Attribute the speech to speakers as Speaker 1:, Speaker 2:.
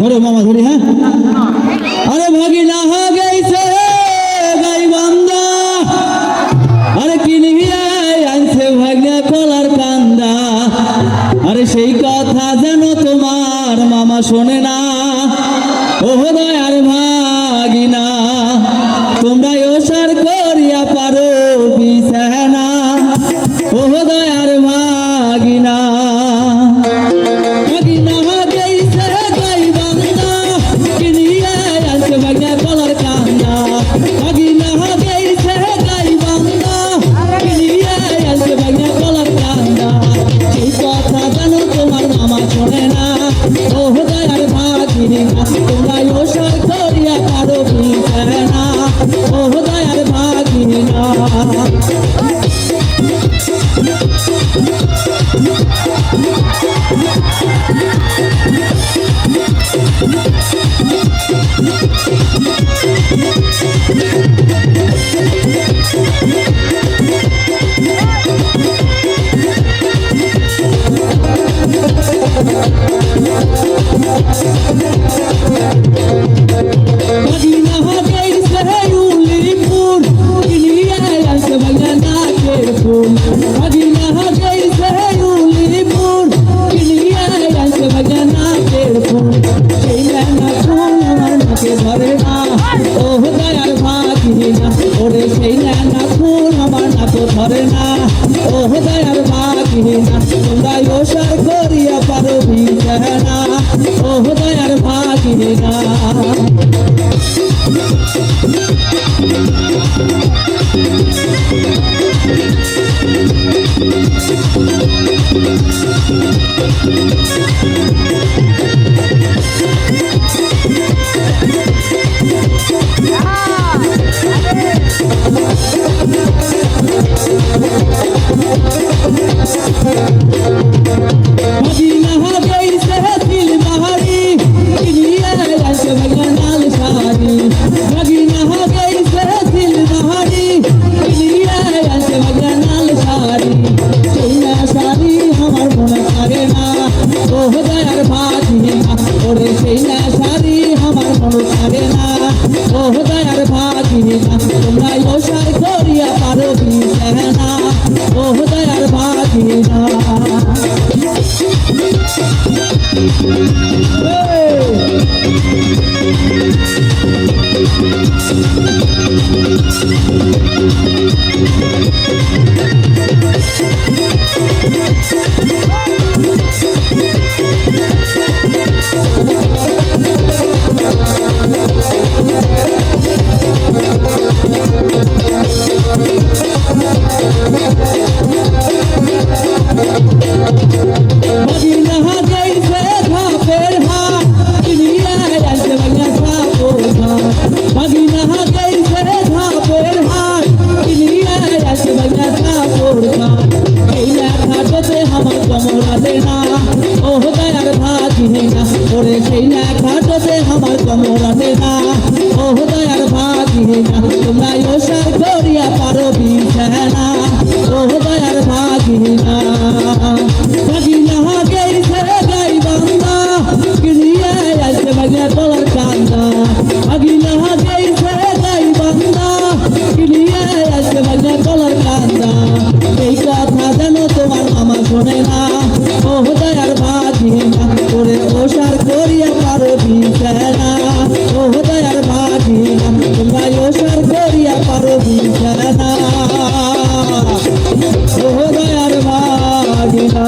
Speaker 1: ধরো মামা ধরি, হ্যাঁ। আরে ভাগিনা হা গেছে গাই বান্দা, আরে কিনিয়ে আনছে ভাগনা কলার কান্দা। আরে সেই কথা যেন তোমার মামা শোনে না। ওহ দয়ার ভাগিনা, তোমরা ওসার করিয়া পারো বিছানা। ওহ দয়ার ভাগিনা, ভাগিনা গেছে গাই বান্দা, কিনিয়ে আনছে ভাগনা কলার কান্দা। ভাগিনা গেছে গাই বান্দা, কিনিয়ে আনছে ভাগনা কলার কান্দা। সেই কথা যেন তোমার মামা শোনে না। ওহ দয়ার ভাগিনা, তোমরা ওসার করিয়া পারো বিছানা। ওহ দয়ার ভাগিনা, ভাগিনা গেছে উলিপুর, কিনিয়ে আনছে ভাগনা নাকের ফুল। ভাগিনা গেছে উলিপুর, কিনিয়ে আনছে ভাগনা নাকের ফুল। সেই না ফুল আমার নাকে ধরে না। ওহ দয়ার ভাগিনা, ওরে সেই না ফুল আমার নাকে ধরে না। ওহ দয়ার ভাগিনা, তোমরা ওসার করিয়া পারো বিছানা। ওহ দয়ার ভাগিনা, ভাগিনা গেছে সিলবাহারি, কিনিয়ে আনছে ভাগনা লাল শাড়ি। ভাগিনা গেছে সিলবাহারি, কিনিয়ে আনছে ভাগনা লাল শাড়ি। সেই না শাড়ি আমার মনে থাকে না। ওহ দয়ার ভাগিনা, ওরে সেই না শাড়ি আমার মনে থাকে না। ওহ দয়ার ভাগিনা, তোমরা ওসার করিয়া পারো বিছানা। ওহ দয়ার ভাগিনা, ভাগিনা গেছে ধাপের হাট, কিনিয়ে আনছে ভাগনা ধাপের হাট। ভাগিনা গেছে ধাপের হাট, কিনিয়ে আনছে ভাগনা ধাপের হাট। এই না ঘাটতে আমার কমরাতে না। ওহ দয়ার ভাগিনা, ওরে সেই না ঘাটতে আমার কমরাতে না। ওহ দয়ার ভাগিনা, তোমরা ওসার করিয়া পারো বিছানা। ওহ দয়ার ভাগিনা, ভাগিনা গেছে গাই বান্দা, কিনিয়ে আনছে ভাগনা কলার কান্দা। ভাগিনা গেছে গাই বান্দা, কিনিয়ে আনছে ভাগনা কলার কান্দা। এই কথা যেন তোমার মামা শোনে না। ওহ দয়ার ভাগিনা, ওরে ওসার করিয়া পারো বিছানা। ওহ দয়ার ভাগিনা, তোমরা ওসার করিয়া পারো বিছানা। ওহ দয়ার ভাগিনা।